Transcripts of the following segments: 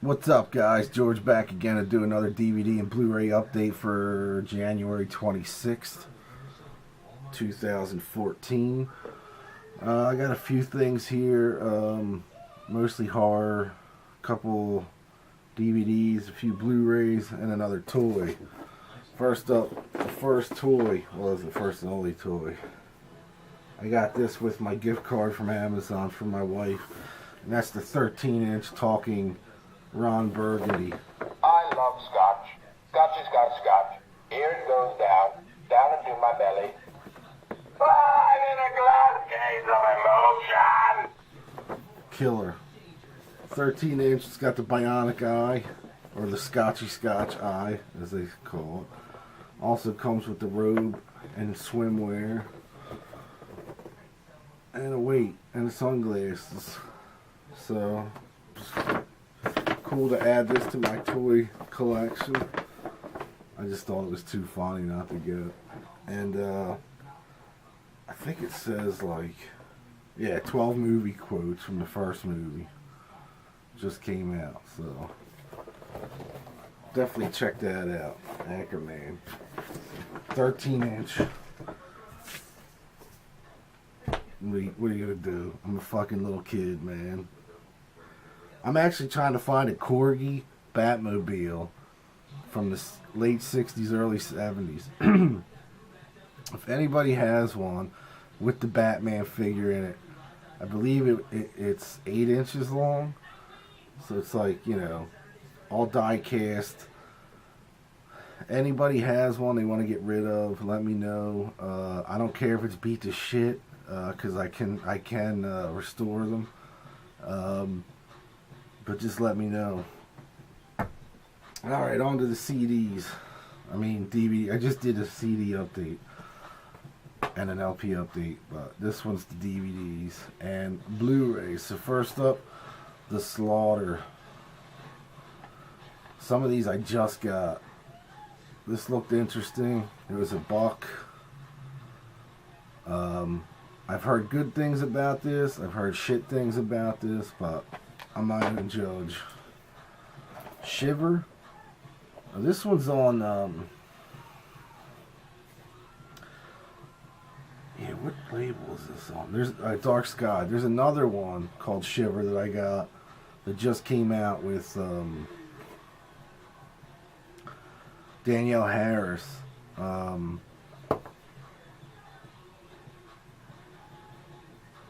What's up, guys? George back again to do another DVD and Blu-ray update for January 26th, 2014. I got a few things here, mostly horror, a couple DVDs, a few Blu-rays, and another toy. First up, the first toy, well, it's the first and only toy. I got this with my gift card from Amazon for my wife, and that's the 13-inch talking Ron Burgundy. I love scotch. Scotch has got scotch. Here it goes down into my belly. I'm in a glass case of emotion. Killer. 13-inch, it's got the bionic eye, or the Scotchy Scotch eye, as they call it. Also comes with the robe and swimwear. And a weight, and sunglasses. So, cool to add this to my toy collection. I just thought it was too funny not to get. And I think it says 12 movie quotes from the first movie just came out, so definitely check that out. Anchorman, 13-inch. What are you gonna do? I'm a fucking little kid, man. I'm actually trying to find a Corgi Batmobile from the late 60s, early 70s. If anybody has one with the Batman figure in it, I believe it's 8 inches long. So it's like, you know, all die cast. Anybody has one they want to get rid of, let me know. I don't care if it's beat to shit, because I can restore them. But just let me know. Alright, on to the CDs. I mean, DVD. I just did a CD update and an LP update, but this one's the DVDs and Blu-rays. So first up, The Slaughter. Some of these I just got. This looked interesting. It was $1. I've heard good things about this. I've heard shit things about this, but I'm not even judge. Shiver. This one's on, what label is this on? There's Dark Sky. There's another one called Shiver that I got that just came out with Danielle Harris.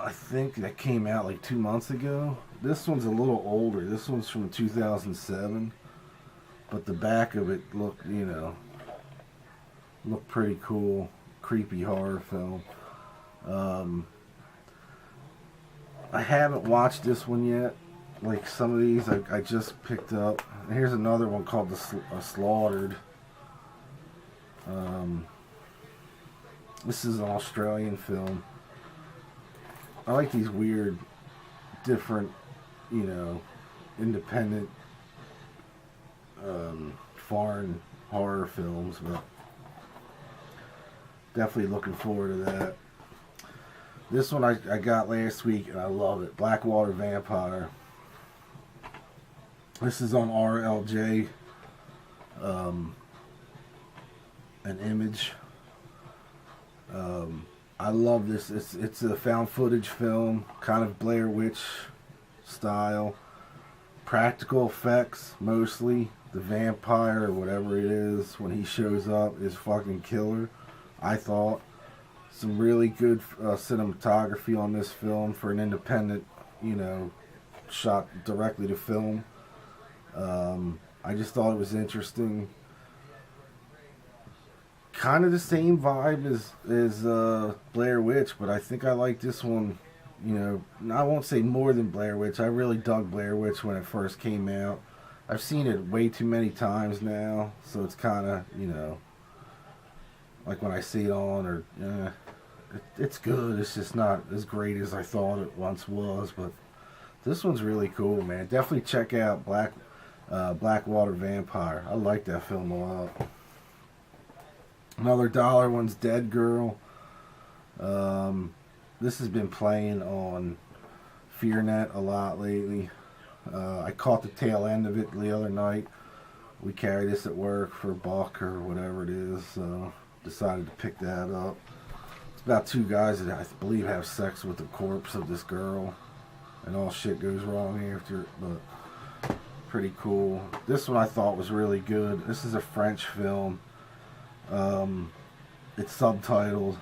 I think that came out like 2 months ago. This one's a little older. This one's from 2007. But the back of it looked pretty cool. Creepy horror film. I haven't watched this one yet. Like some of these I just picked up. Here's another one called Slaughtered. This is an Australian film. I like these weird, different, independent, foreign horror films, but definitely looking forward to that. This one I got last week and I love it. Blackwater Vampire. This is on RLJ, an Image. I love this. It's a found footage film, kind of Blair Witch style. Practical effects mostly. The vampire or whatever it is when he shows up is fucking killer, I thought. Some really good cinematography on this film for an independent, shot directly to film. I just thought it was interesting. Kind of the same vibe as Blair Witch, but I think I like this one, I won't say more than Blair Witch. I really dug Blair Witch when it first came out. I've seen it way too many times now, so it's kind of, like when I see it on, it's good. It's just not as great as I thought it once was, but this one's really cool, man. Definitely check out Blackwater Vampire. I like that film a lot. Another dollar one's Dead Girl. This has been playing on FearNet a lot lately. I caught the tail end of it the other night. We carry this at work for $1 or whatever it is, so decided to pick that up. It's about two guys that I believe have sex with the corpse of this girl, and all shit goes wrong after it, but pretty cool. This one I thought was really good. This is a French film. It's subtitled.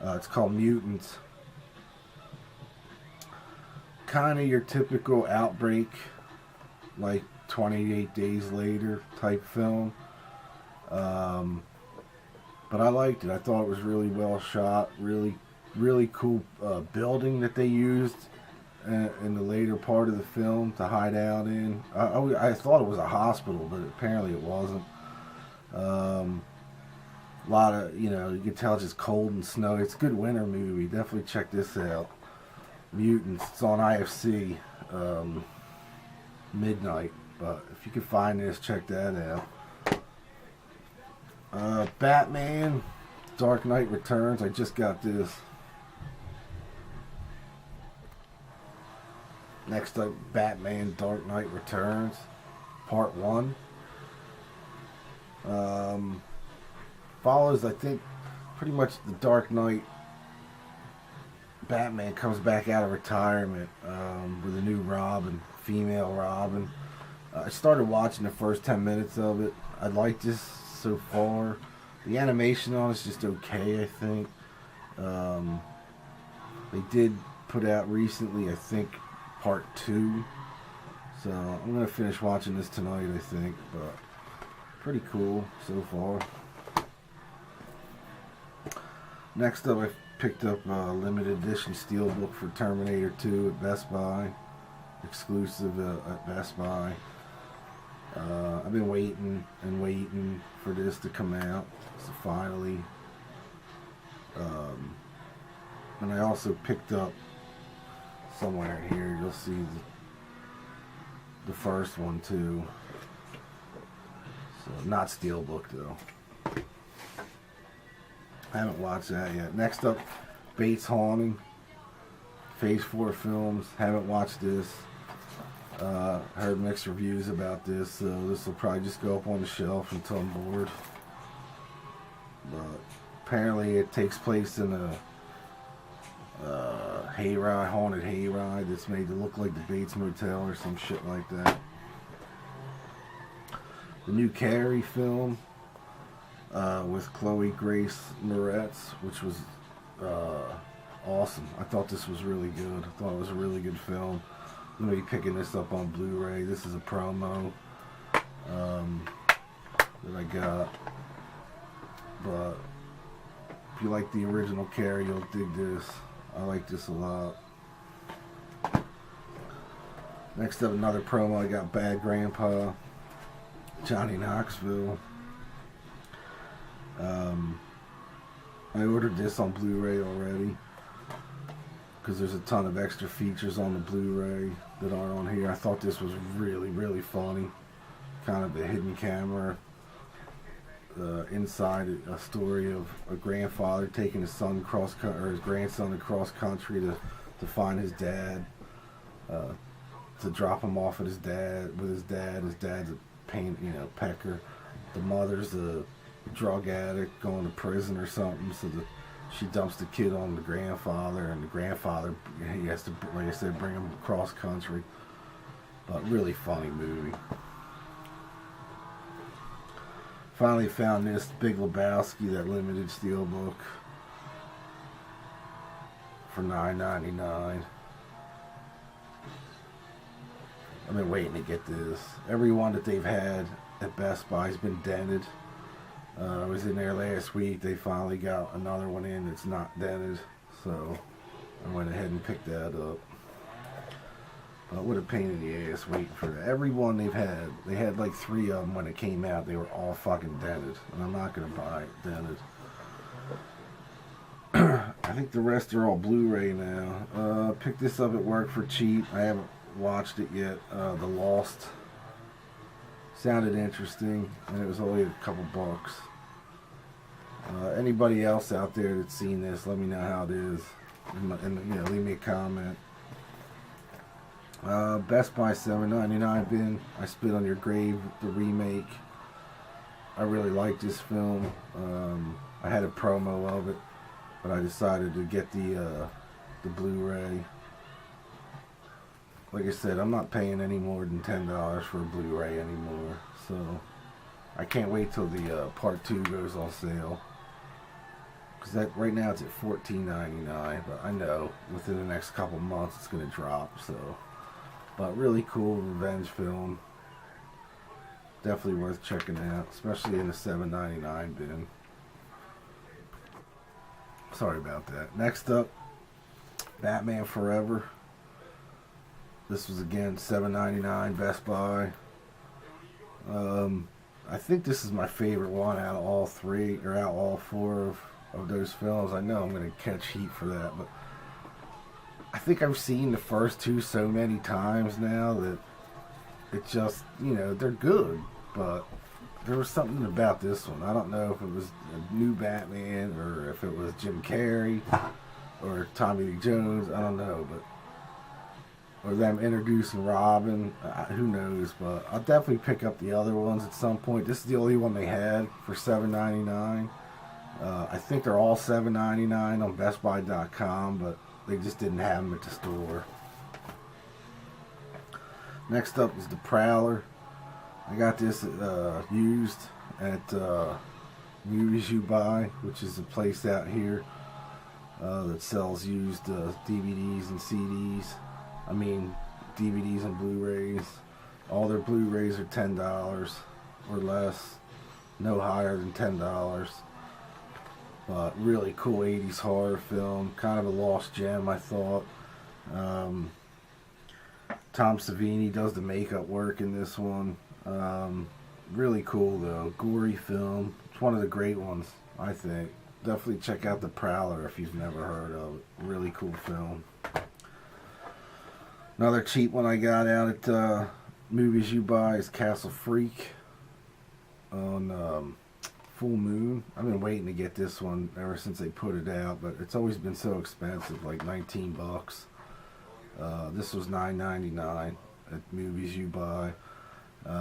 It's called Mutants. Kind of your typical Outbreak, like 28 Days Later type film. But I liked it. I thought it was really well shot. Really cool building that they used in the later part of the film to hide out in. I thought it was a hospital, but apparently it wasn't. A lot of, you can tell it's just cold and snowy. It's a good winter movie. Definitely check this out. Mutants. It's on IFC midnight. But if you can find this, check that out. Batman, Dark Knight Returns. I just got this. Next up, Batman, Dark Knight Returns, Part 1. Follows, I think, pretty much the Dark Knight. Batman comes back out of retirement with a new Robin, female Robin. I started watching the first 10 minutes of it. I like this so far. The animation on it's just okay, I think. They did put out recently, I think, Part 2. So I'm going to finish watching this tonight, I think. But pretty cool so far. Next up, I picked up a limited edition steelbook for Terminator 2 at Best Buy. Exclusive at Best Buy. I've been waiting and waiting for this to come out. So finally. And I also picked up somewhere here, you'll see the first one too. So not steelbook though. I haven't watched that yet. Next up, Bates Haunting. Phase 4 Films. Haven't watched this. Heard mixed reviews about this, so this will probably just go up on the shelf until I'm bored. But apparently it takes place in a hayride, haunted hayride that's made to look like the Bates Motel or some shit like that. The new Carrie film with Chloe Grace Moretz, which was awesome. I thought this was really good. I thought it was a really good film. I'm going to be picking this up on Blu-ray. This is a promo that I got. But if you like the original Carrie, you'll dig this. I like this a lot. Next up, another promo. I got Bad Grandpa, Johnny Knoxville. I ordered this on Blu-ray already because there's a ton of extra features on the Blu-ray that aren't on here. I thought this was really funny. Kind of a hidden camera inside a story of a grandfather taking his son his grandson across country to find his dad, to drop him off at his dad. His dad's a pecker. The mother's a drug addict going to prison or something, so she dumps the kid on the grandfather, and the grandfather, he has to, like I said, bring him across country. But really funny movie. Finally found this Big Lebowski, that limited steelbook, for $9.99. I've been waiting to get this. Every one that they've had at Best Buy has been dented. I was in there last week. They finally got another one in that's not dented, so I went ahead and picked that up. What a pain in the ass waiting for that. Every one they had like 3 of them when it came out. They were all fucking dented, and I'm not gonna buy it dented. I think the rest are all Blu-ray now. Picked this up at work for cheap. I haven't watched it yet. The Lost. Sounded interesting, and it was only a couple bucks. Anybody else out there that's seen this, let me know how it is, and leave me a comment. Best Buy $7.99 bin. I Spit on Your Grave, the remake. I really like this film. I had a promo of it, but I decided to get the Blu-ray. Like I said, I'm not paying any more than $10 for a Blu-ray anymore, so I can't wait till the part 2 goes on sale. Because that right now it's at $14.99, but I know within the next couple months it's going to drop. So, but really cool revenge film. Definitely worth checking out, especially in the $7.99 bin. Sorry about that. Next up, Batman Forever. This was again $7.99 Best Buy. I think this is my favorite one out of all three, or out of all four of those films. I know I'm going to catch heat for that, but I think I've seen the first two so many times now that it just, you know, they're good, but there was something about this one. I don't know if it was a new Batman or if it was Jim Carrey or Tommy Lee Jones. I don't know, but or them introducing Robin, who knows, but I'll definitely pick up the other ones at some point. This is the only one they had for $7.99. I think they're all $7.99 on BestBuy.com, but they just didn't have them at the store. Next up is the Prowler. I got this used at Movies You Buy, which is a place out here that sells used DVDs and CDs. I mean, DVDs and Blu-rays. All their Blu-rays are $10 or less. No higher than $10. But really cool 80s horror film. Kind of a lost gem, I thought. Tom Savini does the makeup work in this one. Really cool, though. Gory film. It's one of the great ones, I think. Definitely check out The Prowler if you've never heard of it. Really cool film. Another cheap one I got out at Movies You Buy is Castle Freak on Full Moon. I've been waiting to get this one ever since they put it out, but it's always been so expensive, like $19. This was $9.99 at Movies You Buy.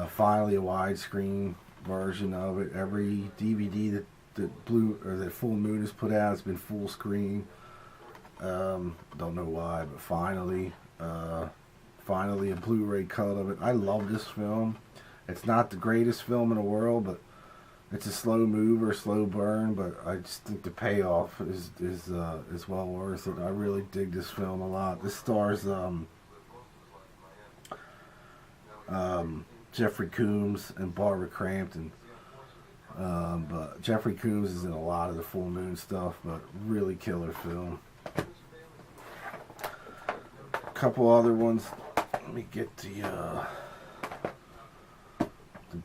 Finally, a widescreen version of it. Every DVD that Full Moon has put out has been full screen. Don't know why, but finally a Blu-ray cut of it. I love this film. It's not the greatest film in the world, but it's a slow mover, slow burn. But I just think the payoff is well worth it. I really dig this film a lot. This stars Jeffrey Combs and Barbara Crampton. But Jeffrey Combs is in a lot of the Full Moon stuff, but really killer film. Couple other ones. Let me get the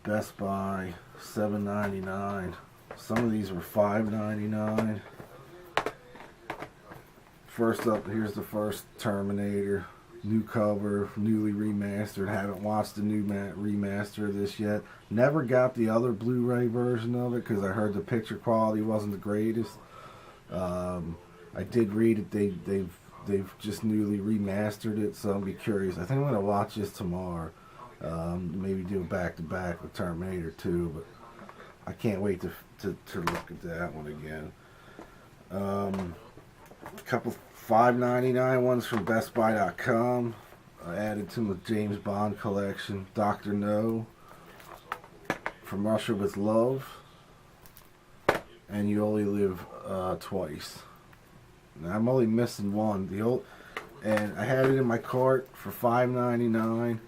Best Buy $7.99. Some of these were $5.99. First up, here's the first Terminator, new cover, newly remastered. Haven't watched the new remaster of this yet. Never got the other Blu-ray version of it because I heard the picture quality wasn't the greatest. I did read it. They've just newly remastered it, so I'll be curious. I think I'm going to watch this tomorrow. Maybe do a back-to-back with Terminator 2, but I can't wait to look at that one again. A couple $5.99 ones from BestBuy.com. I added to my James Bond collection. Dr. No, From Russia with Love, and You Only Live Twice. Now, I'm only missing one. And I had it in my cart for $5.99.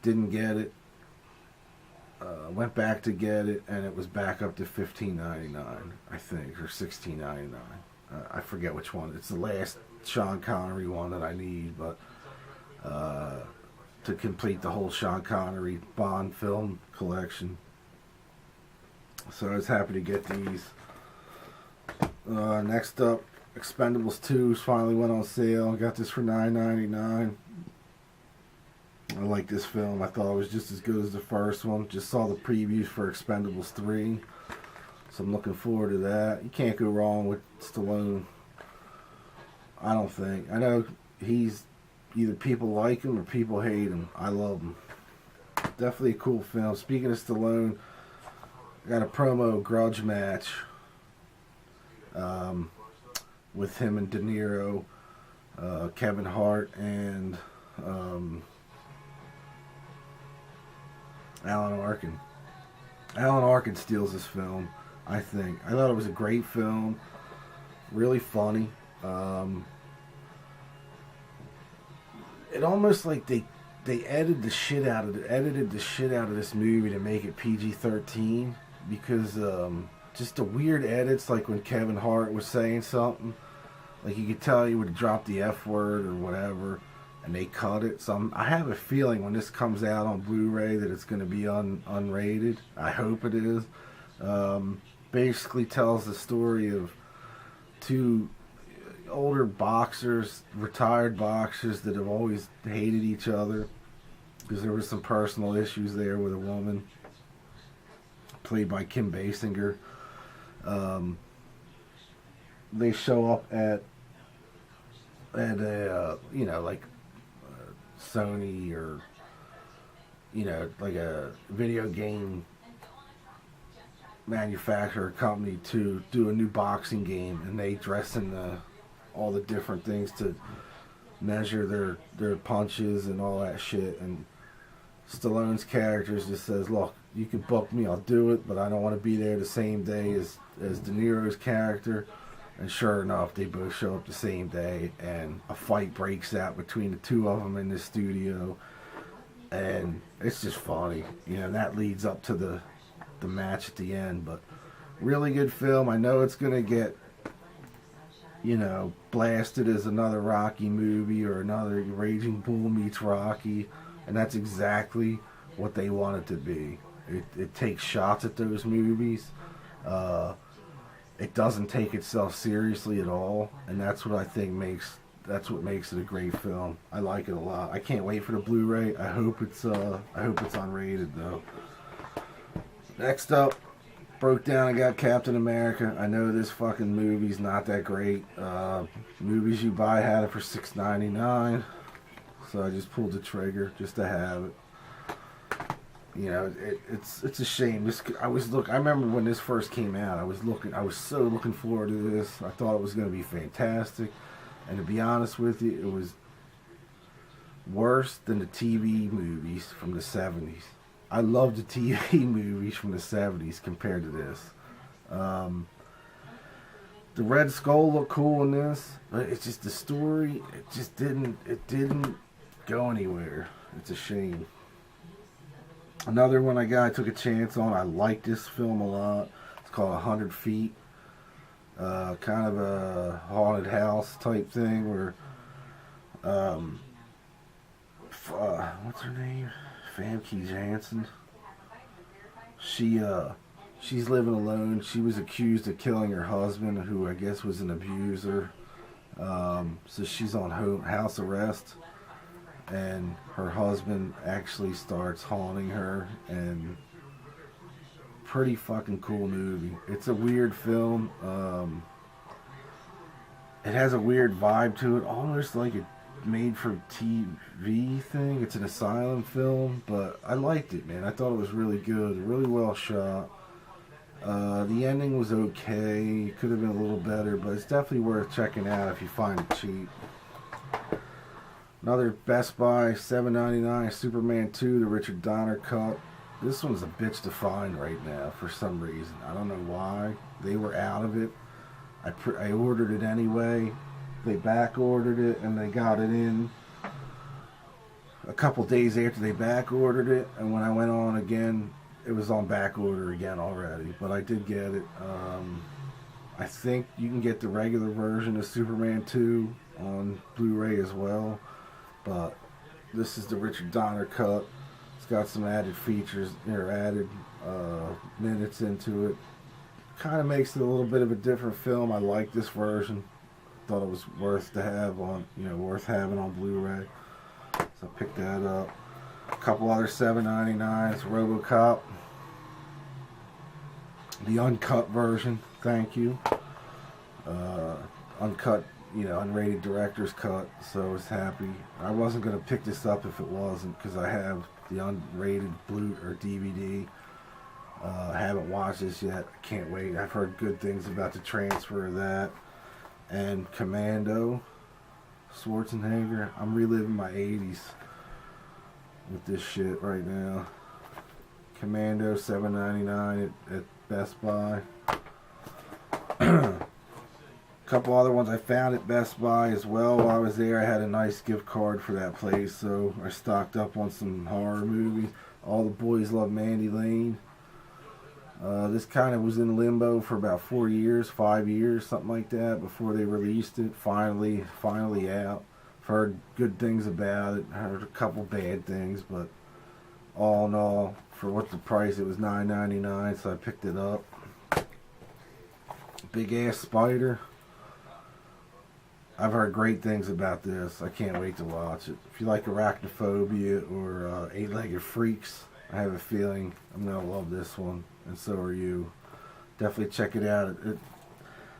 Didn't get it. Went back to get it, and it was back up to $15.99, I think, or $16.99. I forget which one. It's the last Sean Connery one that I need, but to complete the whole Sean Connery Bond film collection. So I was happy to get these. Next up, Expendables 2 finally went on sale. I got this for $9.99. I like this film. I thought it was just as good as the first one. Just saw the previews for Expendables 3. So I'm looking forward to that. You can't go wrong with Stallone, I don't think. I know he's either people like him or people hate him. I love him. Definitely a cool film. Speaking of Stallone, I got a promo grudge match with him and De Niro, Kevin Hart, and Alan Arkin. Alan Arkin steals this film, I think. I thought it was a great film, really funny. It almost like they edited the shit out of this movie to make it PG-13, because just the weird edits, like when Kevin Hart was saying something, like you could tell he would have dropped the F word or whatever, and they cut it. So I have a feeling when this comes out on Blu-ray that it's going to be unrated. I hope it is. Basically tells the story of two older boxers, retired boxers that have always hated each other because there was some personal issues there with a woman played by Kim Basinger. They show up at a like Sony or like a video game manufacturer company to do a new boxing game, and they dress in all the different things to measure their punches and all that shit. And Stallone's character just says, look, you can book me, I'll do it, but I don't want to be there the same day as De Niro's character. And sure enough, they both show up the same day, and a fight breaks out between the two of them in the studio, and it's just funny. That leads up to the match at the end. But really good film. I know it's gonna get blasted as another Rocky movie or another Raging Bull meets Rocky, and that's exactly what they want it to be. It takes shots at those movies. It doesn't take itself seriously at all, and that's what I think makes it a great film. I like it a lot. I can't wait for the Blu-ray. I hope it's unrated though. Next up, broke down and got Captain America. I know this fucking movie's not that great. Movies You Buy had it for $6.99, so I just pulled the trigger just to have it. It's a shame. I remember when this first came out, I was so looking forward to this. I thought it was going to be fantastic, and to be honest with you, it was worse than the TV movies from the 70s. I love the TV movies from the 70s compared to this. The Red Skull looked cool in this, but it's just the story. It didn't go anywhere. It's a shame. Another one I took a chance on. I like this film a lot. It's called 100 Feet. Kind of a haunted house type thing where, what's her name? Famke Janssen. She's living alone. She was accused of killing her husband, who I guess was an abuser. So she's on house arrest. And her husband actually starts haunting her, and pretty fucking cool movie. It's a weird film. It has a weird vibe to it, almost like a made for TV thing. It's an asylum film, but I liked it, man. I thought it was really good, really well shot. The ending was okay. Could have been a little better, but it's definitely worth checking out if you find it cheap. Another Best Buy, $7.99, Superman 2, the Richard Donner cut. This one's a bitch to find right now for some reason. I don't know why. They were out of it. I ordered it anyway. They back ordered it, and they got it in a couple days after they back ordered it. And when I went on again, it was on back order again already. But I did get it. I think you can get the regular version of Superman 2 on Blu-ray as well. But this is the Richard Donner cut. It's got some added features, or added minutes into it. Kind of makes it a little bit of a different film. I like this version. Thought it was worth having on Blu-ray. So I picked that up. A couple other $7.99s. Robocop. The uncut version. Thank you. Uncut unrated director's cut, so I was happy. I wasn't going to pick this up if it wasn't, because I have the unrated Blu or DVD. I haven't watched this yet. I can't wait. I've heard good things about the transfer of that. And Commando, Schwarzenegger. I'm reliving my 80s with this shit right now. Commando, $7.99 at Best Buy. Couple other ones I found at Best Buy as well. While I was there, I had a nice gift card for that place, so I stocked up on some horror movies. All the Boys Love Mandy Lane. This kind of was in limbo for about 4 years, 5 years, something like that, before they released it. Finally out. I've heard good things about it. I heard a couple bad things, but all in all, for what the price, it was $9.99, so I picked it up. Big ass spider. I've heard great things about this. I can't wait to watch it. If you like arachnophobia or eight-legged freaks, I have a feeling I'm going to love this one, and so are you. Definitely check it out. It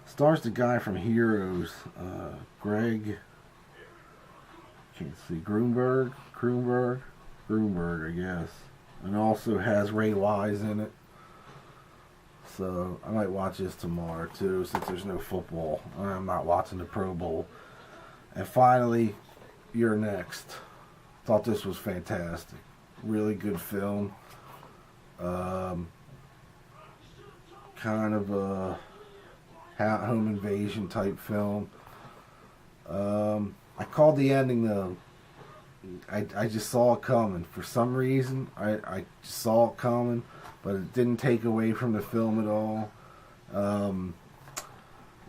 stars the guy from Heroes, Greg, can't see, Grunberg, I guess. And also has Ray Wise in it. So I might watch this tomorrow too, since there's no football. I'm not watching the Pro Bowl. And finally, Youre Next. Thought this was fantastic. Really good film. Kind of a home invasion type film. I called the ending though. I just saw it coming. For some reason, I just saw it coming, but it didn't take away from the film at all.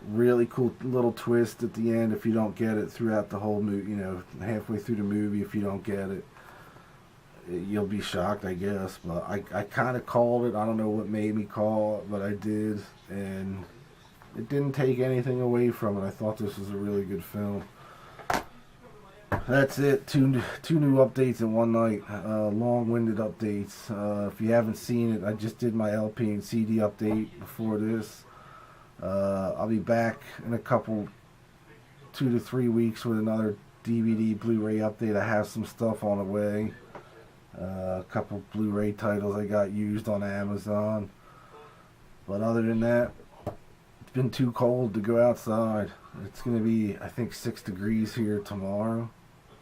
Really cool little twist at the end if you don't get it throughout the whole movie. Halfway through the movie, if you don't get it, you'll be shocked, I guess. But I kind of called it. I don't know what made me call it, but I did, and it didn't take anything away from it. I thought this was a really good film. That's it. Two new updates in one night. Long-winded updates. If you haven't seen it, I just did my LP and CD update before this. I'll be back in a couple, 2 to 3 weeks with another DVD Blu-ray update. I have some stuff on the way. A couple Blu-ray titles I got used on Amazon. But other than that, it's been too cold to go outside. It's going to be, I think, 6 degrees here tomorrow.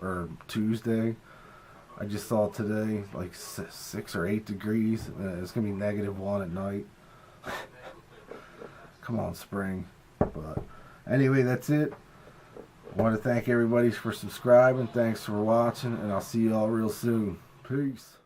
Or Tuesday. I just saw today like 6 or 8 degrees. It's gonna be -1 at night. Come on, spring. But anyway, that's it. I want to thank everybody for subscribing. Thanks for watching, and I'll see you all real soon. Peace.